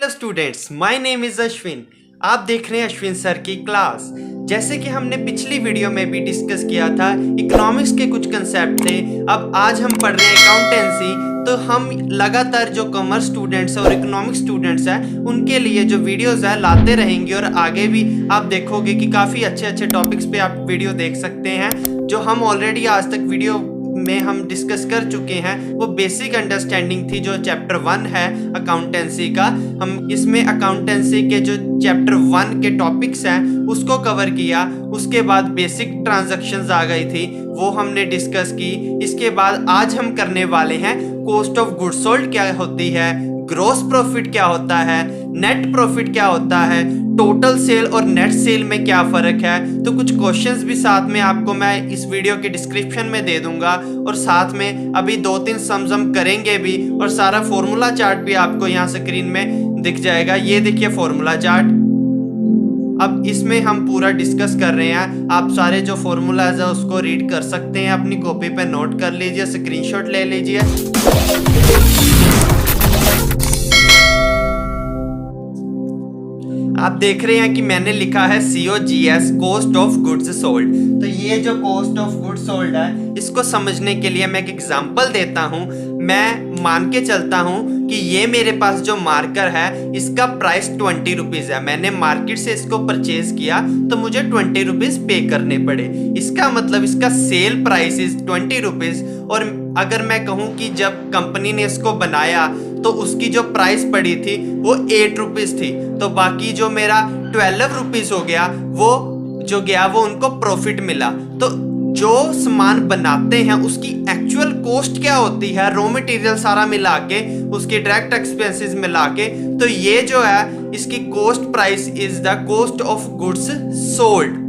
Hello students, my name is Ashwin. आप देख रहे हैं अश्विन सर की क्लास। जैसे कि हमने पिछली वीडियो में भी डिस्कस किया था, इकोनॉमिक्स के कुछ कंसेप्ट थे। अब आज हम पढ़ रहे हैं अकाउंटेंसी। तो हम लगातार जो कॉमर्स स्टूडेंट्स हैं और इकोनॉमिक्स स्टूडेंट्स हैं उनके लिए जो वीडियोस है लाते रहेंगे, और आगे भी आप देखोगे कि काफ़ी अच्छे अच्छे टॉपिक्स पे आप वीडियो देख सकते हैं। जो हम ऑलरेडी आज तक वीडियो में हम डिस्कस कर चुके हैं वो बेसिक अंडरस्टैंडिंग थी, जो चैप्टर 1 है अकाउंटेंसी का। हम इसमें अकाउंटेंसी के जो चैप्टर 1 के टॉपिक्स हैं उसको कवर किया। उसके बाद बेसिक ट्रांजैक्शंस आ गई थी, वो हमने डिस्कस की। इसके बाद आज हम करने वाले हैं कॉस्ट ऑफ गुड्स सोल्ड क्या होती है, ग्रॉस प्रॉफिट क्या होता है, नेट प्रॉफिट क्या होता है, टोटल सेल और नेट सेल में क्या फ़र्क है। तो कुछ क्वेश्चंस भी साथ में आपको मैं इस वीडियो के डिस्क्रिप्शन में दे दूंगा, और साथ में अभी 2-3 सम्स हम करेंगे भी, और सारा फॉर्मूला चार्ट भी आपको यहाँ स्क्रीन में दिख जाएगा। ये देखिए फॉर्मूला चार्ट। अब इसमें हम पूरा डिस्कस कर रहे हैं। आप सारे जो फॉर्मूलाज है उसको रीड कर सकते हैं, अपनी कॉपी पे नोट कर लीजिए, स्क्रीनशॉट ले लीजिए। आप देख रहे हैं कि मैंने लिखा है COGS, cost of goods sold. तो ये जो कॉस्ट ऑफ गुड्स सोल्ड है इसको समझने के लिए मैं एक एग्जांपल देता हूँ। मैं मान के चलता हूँ कि ये मेरे पास जो मार्कर है इसका प्राइस 20 रुपीज़ है। मैंने मार्केट से इसको परचेज किया तो मुझे 20 रुपीज़ पे करने पड़े। इसका मतलब इसका सेल प्राइस इज 20 रुपीज़। और अगर मैं कहूँ कि जब कंपनी ने इसको बनाया तो उसकी जो प्राइस पड़ी थी वो 8 रुपीज़ थी, तो बाकी जो मेरा 12 रुपीज़ हो गया वो जो गया वो उनको प्रॉफिट मिला। तो जो सामान बनाते हैं उसकी एक्चुअल कॉस्ट क्या होती है, रॉ मटेरियल सारा मिला के, उसके डायरेक्ट एक्सपेंसेस मिला के, तो ये जो है इसकी cost price is the cost of goods sold.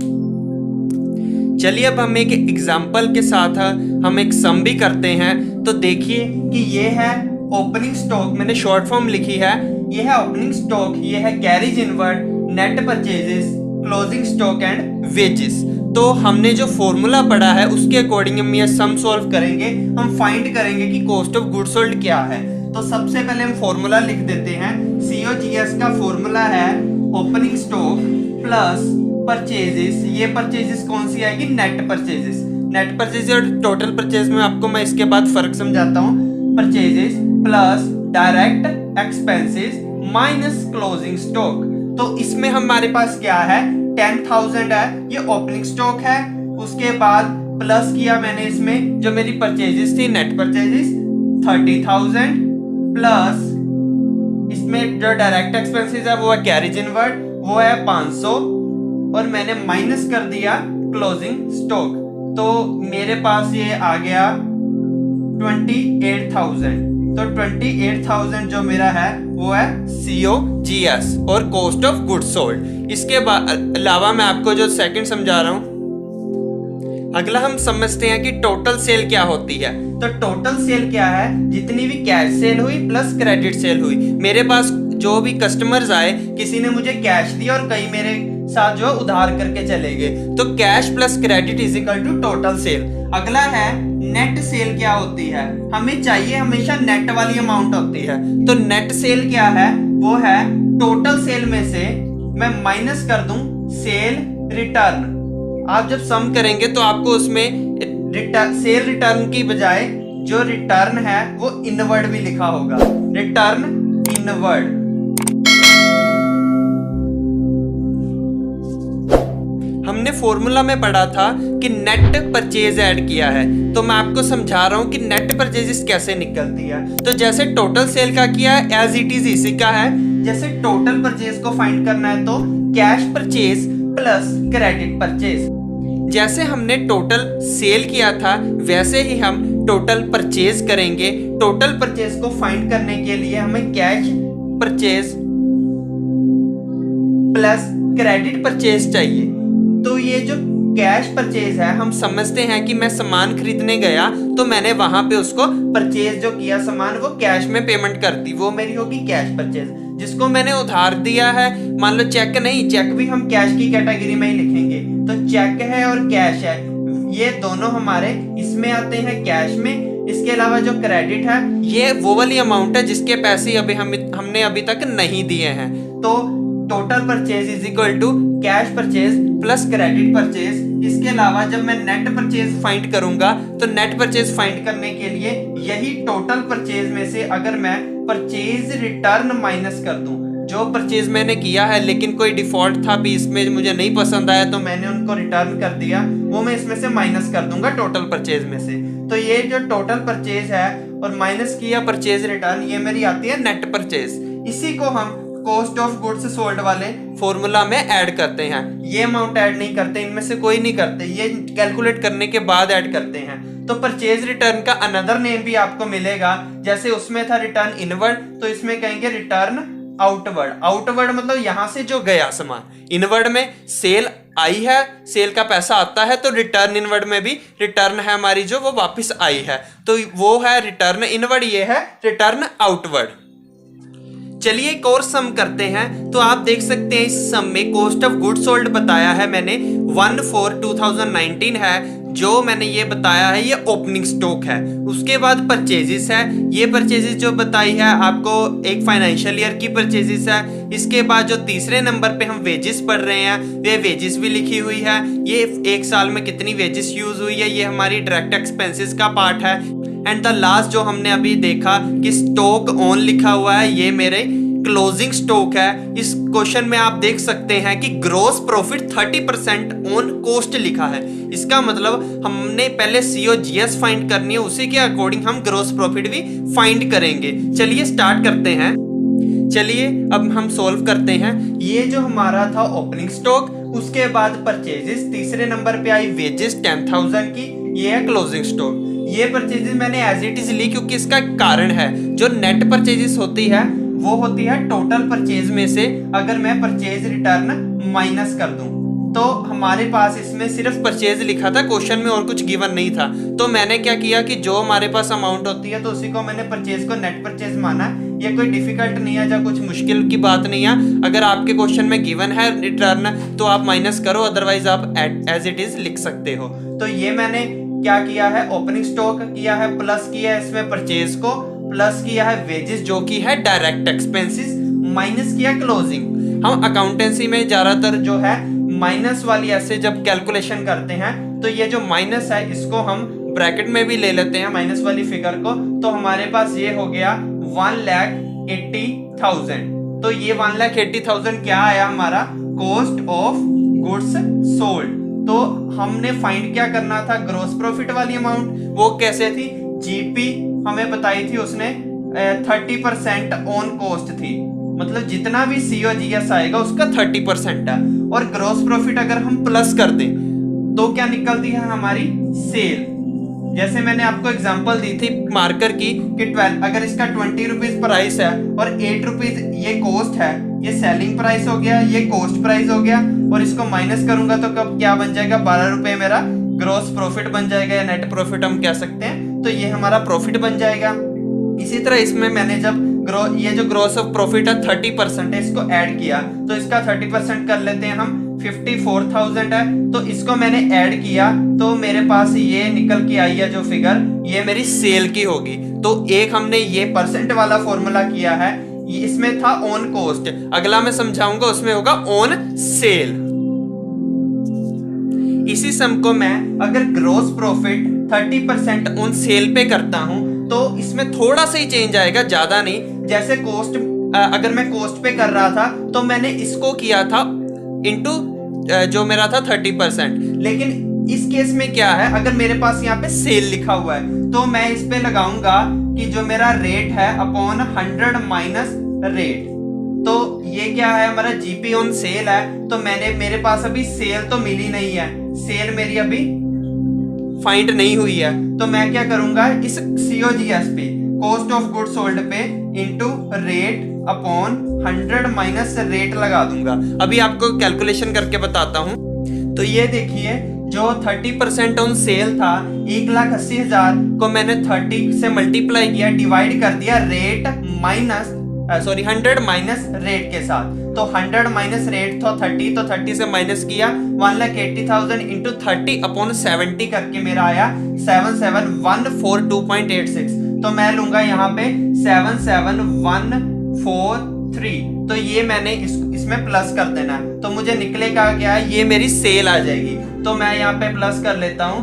चलिए अब हम एक एग्जांपल के साथ हम एक सम भी करते हैं। तो देखिए कि ये है ओपनिंग स्टॉक, मैंने शॉर्ट फॉर्म लिखी है। ये है ओपनिंग स्टॉक, ये है carriage inward, net purchases, closing stock and wages. तो हमने जो फॉर्मूला पढ़ा है उसके अकॉर्डिंग हम ये सम सॉल्व करेंगे। हम फाइंड करेंगे कि कॉस्ट ऑफ गुड्स सोल्ड क्या है। तो सबसे पहले हम फॉर्मूला लिख देते हैं। COGS का फॉर्मूला है ओपनिंग स्टॉक प्लस परचेजेस। ये परचेजेस कौन सी आएगी, नेट परचेजेस। नेट परचेजेस और टोटल परचेज में आपको मैं इसके बाद फर्क समझाता हूँ। Purchases plus direct expenses minus closing stock. तो इसमें हमारे पास क्या है, 10,000 है, ये ओपनिंग स्टॉक है। उसके बाद प्लस किया मैंने इसमें जो मेरी परचेजेस थी, नेट परचेजेस 30,000 प्लस इसमें जो डायरेक्ट एक्सपेंसेस है वो है कैरेज इनवर्ड, वो है 500, और मैंने माइनस कर दिया क्लोजिंग स्टॉक। तो मेरे पास ये आ गया 28,000। तो 28,000 जो मेरा है वो है COGS और कॉस्ट ऑफ गुड्स सोल्ड। इसके अलावा मैं आपको जो सेकंड समझा रहा हूं, अगला हम समझते हैं कि टोटल सेल क्या होती है। तो टोटल सेल क्या है, जितनी भी कैश सेल हुई प्लस क्रेडिट सेल हुई। मेरे पास जो भी कस्टमर्स आए, किसी ने मुझे कैश दिया और कई मेरे साथ जो उधार करके चले गए, तो cash plus credit is equal to total sale. अगला है नेट सेल क्या होती है। हमें चाहिए हमेशा नेट वाली अमाउंट होती है। तो नेट सेल क्या है, वो है टोटल सेल में से मैं माइनस कर दूं सेल रिटर्न। आप जब सम करेंगे तो आपको उसमें सेल रिटर्न की बजाय जो रिटर्न है वो इनवर्ड भी लिखा होगा, रिटर्न इनवर्ड। हमने फॉर्मूला में पढ़ा था कि नेट परचेज ऐड किया है, तो मैं आपको समझा रहा हूं कि नेट परचेजेस कैसे निकलती है। तो जैसे टोटल सेल का किया है एज इट इज इसी का है। जैसे टोटल परचेज को फाइंड करना है तो cash purchase plus credit purchase. जैसे हमने टोटल सेल किया था वैसे ही हम टोटल परचेज करेंगे। टोटल परचेज को फाइंड करने के लिए हमें cash purchase plus credit purchase चाहिए। तो ये जो कैश परचेज है, हम समझते हैं कि मैं सामान खरीदने गया तो मैंने वहां पे उसको परचेज जो किया सामान वो कैश में पेमेंट कर दी, वो मेरी होगी कैश परचेज। जिसको मैंने उधार दिया है, मान लो चेक नहीं, चेक भी हम कैश की कैटेगरी में ही लिखेंगे। तो चेक है और कैश है, ये दोनों हमारे इसमें आते हैं कैश में। इसके अलावा जो क्रेडिट है ये वो वाली अमाउंट है जिसके पैसे अभी हमने अभी तक नहीं दिए हैं। तो total purchase is equal to cash purchase plus credit purchase. इसके अलावा जब मैं नेट परचेज फाइंड करूंगा तो नेट परचेज फाइंड करने के लिए यही टोटल परचेज में से अगर मैं परचेज रिटर्न माइनस कर दूं, जो परचेज मैंने किया है लेकिन कोई डिफॉल्ट था पीस में मुझे नहीं पसंद आया तो मैंने उनको रिटर्न कर दिया, वो मैं इसमें से माइनस कर दूंगा टोटल परचेज में से। तो ये जो टोटल परचेज है और माइनस किया परचेज रिटर्न, ये मेरी आती है नेट परचेज। इसी को हम कॉस्ट ऑफ गुड्स सोल्ड वाले फॉर्मूला में ऐड करते हैं। ये अमाउंट ऐड नहीं करते, इनमें से कोई नहीं करते, ये कैलकुलेट करने के बाद ऐड करते हैं। तो परचेज रिटर्न का अनदर नेम भी आपको मिलेगा, जैसे उसमें था रिटर्न इनवर्ड, तो इसमें कहेंगे रिटर्न आउटवर्ड। आउटवर्ड मतलब यहां से जो गया सामान, इनवर्ड में सेल आई है, सेल का पैसा आता है, तो रिटर्न इनवर्ड में भी रिटर्न है हमारी जो वो वापस आई है, तो वो है रिटर्न इनवर्ड, ये है रिटर्न आउटवर्ड। चलिए एक और सम करते हैं। तो आप देख सकते हैं इस सम में कॉस्ट ऑफ गुड्स सोल्ड बताया है मैंने 1/4/2019 है, जो मैंने ये बताया है ये ओपनिंग स्टॉक है। उसके बाद परचेजेस है, ये परचेजेस जो बताई है आपको एक फाइनेंशियल ईयर की परचेजेस है। इसके बाद जो तीसरे नंबर पे हम वेजेस पढ़ रहे हैं, वे वेजेस भी लिखी हुई है, ये एक साल में कितनी वेजेस यूज हुई है, ये हमारी डायरेक्ट एक्सपेंसेस का पार्ट है। एंड द लास्ट जो हमने अभी देखा कि स्टॉक ऑन लिखा हुआ है, ये मेरे क्लोजिंग स्टॉक है। इस क्वेश्चन में आप देख सकते हैं कि ग्रॉस प्रॉफिट 30% ऑन कॉस्ट लिखा है। इसका मतलब हमने पहले COGS फाइंड करनी है, उसी के अकॉर्डिंग हम ग्रॉस प्रॉफिट भी फाइंड करेंगे। चलिए स्टार्ट करते हैं। चलिए अब हम सॉल्व करते हैं। ये जो हमारा था ओपनिंग स्टॉक, उसके बाद परचेजेस, तीसरे नंबर पे आई वेजेस 10,000 की, ये है क्लोजिंग स्टॉक। ये परचेजेस मैंने एज इट इज ली क्योंकि इसका कारण है, जो नेट परचेजेस होती है वो होती है टोटल परचेज में से अगर मैं परचेज रिटर्न माइनस कर दूं। तो हमारे पास इसमें सिर्फ परचेज लिखा था, क्वेश्चन में और कुछ गिवन नहीं था। तो मैंने क्या किया कि जो हमारे पास अमाउंट होती है तो उसी को मैंने परचेज को नेट परचेज माना। ये कोई डिफिकल्ट नहीं है, या कुछ मुश्किल की बात नहीं है। अगर आपके क्वेश्चन में गिवन है रिटर्न तो आप माइनस करो, अदरवाइज आप एज इट इज लिख सकते हो। तो ये मैंने क्या किया है, ओपनिंग स्टॉक किया है, प्लस किया है इसमें परचेज को, प्लस किया है वेजेस जो कि है डायरेक्ट एक्सपेंसेस, माइनस किया क्लोजिंग। हम अकाउंटेंसी में ज्यादातर जो है माइनस वाली ऐसे जब कैलकुलेशन करते हैं तो ये जो माइनस है इसको हम ब्रैकेट में भी ले लेते हैं माइनस वाली फिगर को। तो हमारे पास ये हो गया 1,80,000। तो ये 1,80,000 क्या आया हमारा, कॉस्ट ऑफ गुड्स सोल्ड। तो हमने फाइंड क्या करना था, ग्रॉस प्रॉफिट वाली अमाउंट। वो कैसे थी, जीपी हमें बताई थी उसने 30% ऑन कॉस्ट थी, मतलब जितना भी COGS आएगा उसका 30% है। और ग्रॉस प्रॉफिट अगर हम प्लस कर दें तो क्या निकलती है हमारी सेल। जैसे मैंने आपको एग्जांपल दी थी मार्कर की कि 12 अगर इसका 20 रुपीज प्राइस है और 8 रुपीज ये कॉस्ट है, ये सेलिंग प्राइस हो गया, ये कॉस्ट प्राइस हो गया, और इसको माइनस करूंगा तो कब क्या बन जाएगा, 12 रुपए मेरा ग्रॉस प्रॉफिट बन जाएगा, या नेट प्रॉफिट हम कह सकते हैं। तो ये हमारा प्रॉफिट बन जाएगा। इसी तरह इसमें मैंने जब ये जो ग्रॉस ऑफ प्रॉफिट है 30% है, इसको ऐड किया तो इसका 30% कर लेते हैं हम, 54,000 है। तो इसको मैंने ऐड किया तो मेरे पास ये निकल के आई है जो फिगर, ये मेरी सेल की होगी। तो एक हमने ये परसेंट वाला फॉर्मूला किया है, इसमें था ऑन कॉस्ट, अगला मैं समझाऊंगा उसमें होगा ऑन सेल। इसी सम को मैं अगर ग्रॉस प्रॉफिट 30% ऑन सेल पे करता हूं तो इसमें थोड़ा सा ही चेंज आएगा, ज्यादा नहीं। जैसे कॉस्ट अगर मैं कॉस्ट पे कर रहा था तो मैंने इसको किया था इनटू जो मेरा था 30%। लेकिन इस केस में क्या है, अगर मेरे पास यहाँ पे सेल लिखा हुआ है तो मैं इस पे लगाऊंगा कि जो मेरा रेट है अपॉन 100 माइनस रेट। तो ये क्या है, हमारा जीपी ऑन सेल है। तो मेरे पास अभी सेल तो मिली नहीं है, सेल मेरी अभी फाइंड नहीं हुई है। तो मैं क्या करूंगा, इस COGS पे कॉस्ट ऑफ गुड्स सोल्ड पे into rate upon 100 minus rate लगा दूंगा। अभी आपको कैलकुलेशन करके बताता हूं। तो ये देखिए जो 30% ऑन सेल था, 1,80,000 को मैंने 30 से मल्टीप्लाई किया, डिवाइड कर दिया rate minus sorry 100 minus rate के साथ। तो 100 माइनस रेट था 30, तो 30 से माइनस किया 1,80,000 इंटू 30/70 करके मेरा आया 77,142.86। तो मैं लूंगा यहाँ पे 77,143। तो ये मैंने इसमें प्लस कर देना है, तो मुझे निकलेगा क्या है, ये मेरी सेल आ जाएगी। तो मैं यहाँ पे प्लस कर लेता हूं,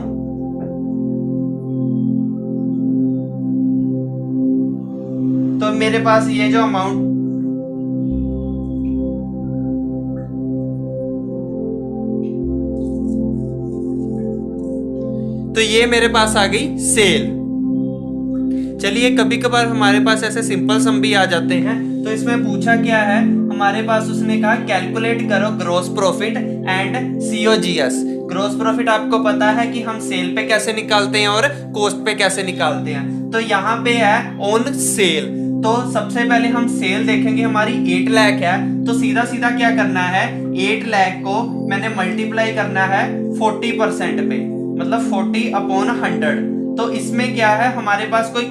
तो मेरे पास ये जो अमाउंट, तो ये मेरे पास आ गई सेल। चलिए कभी कभार हमारे पास ऐसे सिंपल सम भी आ जाते हैं। तो इसमें पूछा क्या है हमारे पास, उसने कहा कैलकुलेट करो gross profit and COGS. Gross profit आपको पता है कि हम सेल पे कैसे निकालते हैं और कॉस्ट पे कैसे निकालते हैं। तो यहाँ पे है ऑन सेल। तो सबसे पहले हम सेल देखेंगे, हमारी 8 लाख है। तो सीधा सीधा क्या करना है, 8 लाख को मैंने मल्टीप्लाई करना है 40% पे, मतलब 40/100। तो इसमें क्या है, हमारे पास कोई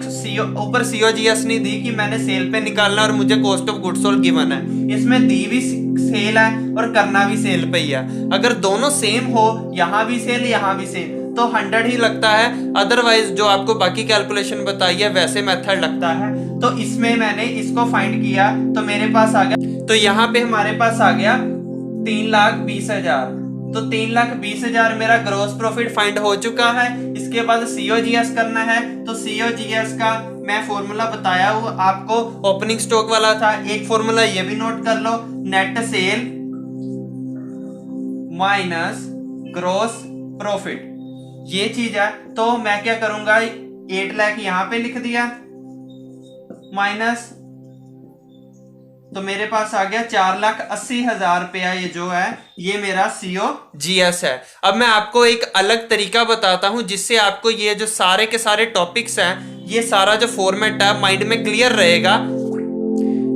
ऊपर सीओजीएस नहीं दी कि मैंने सेल पे निकालना और मुझे cost of goods sold given है। इसमें दी भी सेल है और करना भी सेल पे ही है। अगर दोनों सेम हो, यहाँ भी सेल यहाँ भी सेल, तो 100 ही लगता है। अदरवाइज जो आपको बाकी कैलकुलेशन बताई है वैसे मेथड लगता है। तो इसमें मैंने इसको फाइंड किया, तो मेरे पास आ गया, तो यहाँ पे हमारे पास आ गया 3,20,000। तो 3,20,000 मेरा ग्रॉस प्रॉफिट फाइंड हो चुका है। इसके बाद सीओजीएस करना है। तो सीओजीएस का मैं फॉर्मूला बताया हूँ आपको, ओपनिंग स्टॉक वाला था। एक फॉर्मूला ये भी नोट कर लो, net sale minus gross profit, ये चीज है। तो मैं क्या करूंगा, 8 लाख यहां पे लिख दिया माइनस, तो मेरे पास आ गया 4,80,000 रुपया। ये जो है ये मेरा सीओजीएस है। अब मैं आपको एक अलग तरीका बताता हूं जिससे आपको ये जो सारे के सारे टॉपिक्स हैं, ये सारा जो फॉर्मेट है माइंड में क्लियर रहेगा।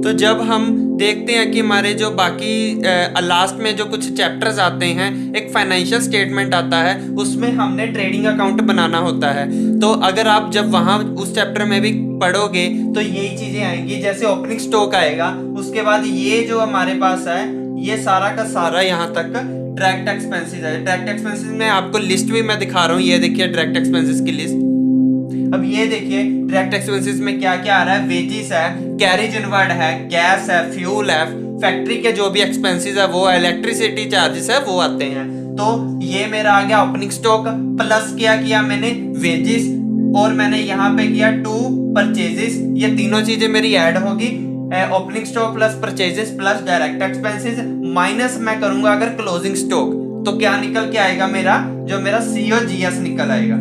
तो जब हम देखते हैं कि हमारे जो बाकी लास्ट में जो कुछ चैप्टर्स आते हैं, एक फाइनेंशियल स्टेटमेंट आता है, उसमें हमने ट्रेडिंग अकाउंट बनाना होता है। तो अगर आप जब वहां उस चैप्टर में भी पढ़ोगे तो यही चीजें आएंगी, जैसे ओपनिंग स्टॉक आएगा, उसके बाद ये जो हमारे पास है ये सारा का सारा यहाँ तक डायरेक्ट एक्सपेंसेस है। डायरेक्ट एक्सपेंसेस में आपको लिस्ट भी मैं दिखा रहा हूँ, ये देखिए डायरेक्ट एक्सपेंसेस की लिस्ट। अब ये देखिए डायरेक्ट एक्सपेंसेस में क्या क्या आ रहा है, वेजेस है, कैरेज इनवर्ड है, गैस है, फ्यूल है, फैक्ट्री के जो भी एक्सपेंसेस है वो, इलेक्ट्रिसिटी चार्जेस है वो आते हैं। तो ये मेरा आ गया ओपनिंग स्टॉक, प्लस क्या किया मैंने, वेजेस, और मैंने यहाँ पे किया 2 परचेजेस। ये तीनों चीजें मेरी ऐड होगी, opening stock plus purchases plus direct expenses, minus मैं करूंगा अगर क्लोजिंग स्टॉक, तो क्या निकल के आएगा मेरा, जो मेरा सीओजीएस निकल आएगा।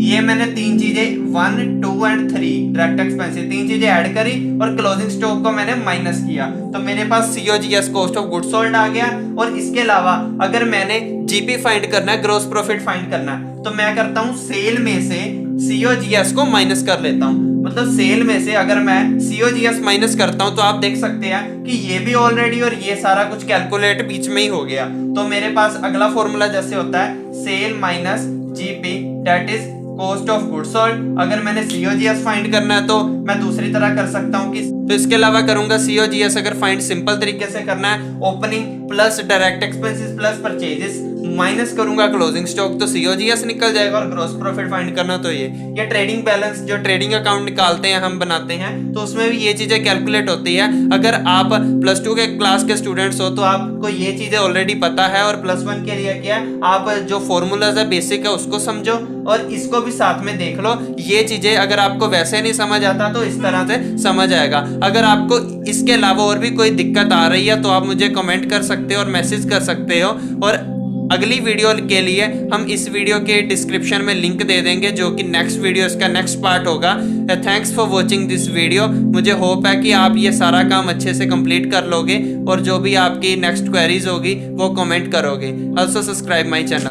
ये मैंने 3 चीजें 1, 2 एंड 3 डायरेक्ट एक्सपेंसेस 3 चीजें ऐड करी और क्लोजिंग स्टॉक को मैंने माइनस किया, तो मेरे पास COGS cost of goods sold आ गया। और इसके अलावा अगर मैंने जीपी फाइंड करना है, ग्रॉस प्रॉफिट फाइंड करना है, तो मैं करता हूं सेल में से सीओजीएस को माइनस कर लेता हूं। मतलब सेल में से अगर मैं सीओजीएस माइनस करता हूं तो आप देख सकते हैं कि ये भी ऑलरेडी और ये सारा कुछ कैलकुलेट बीच में ही हो गया। तो मेरे पास अगला फॉर्मूला जैसे होता है sale minus GP, that is cost of goods sold. अगर मैंने सीओजीएस फाइंड करना है तो मैं दूसरी तरह कर सकता हूं कि, तो इसके अलावा करूंगा सीओजीएस अगर फाइंड सिंपल तरीके से करना है, opening plus direct expenses plus purchases minus करूंगा क्लोजिंग स्टॉक, तो सीओजीएस निकल जाएगा। और ग्रॉस प्रॉफिट फाइंड करना तो ये ट्रेडिंग बैलेंस, जो ट्रेडिंग अकाउंट निकालते हैं हम बनाते हैं, तो उसमें भी ये चीजें कैलकुलेट होती है। अगर आप +2 के क्लास के स्टूडेंट्स हो तो आपको ये चीजें ऑलरेडी पता है, और +1 के लिए क्या आप जो फॉर्मूलाज है बेसिक है उसको समझो और इसको भी साथ में देख लो। ये चीजें अगर आपको वैसे नहीं समझ आता तो इस तरह से समझ आएगा। अगर आपको इसके अलावा और भी कोई दिक्कत आ रही है तो आप मुझे कमेंट कर सकते हो और मैसेज कर सकते हो, और अगली वीडियो के लिए हम इस वीडियो के डिस्क्रिप्शन में लिंक दे देंगे, जो कि नेक्स्ट वीडियो इसका नेक्स्ट पार्ट होगा। Thanks for watching this video. मुझे होप है कि आप ये सारा काम अच्छे से कंप्लीट कर लोगे और जो भी आपकी नेक्स्ट क्वेरीज होगी वो कमेंट करोगे। Also subscribe my channel.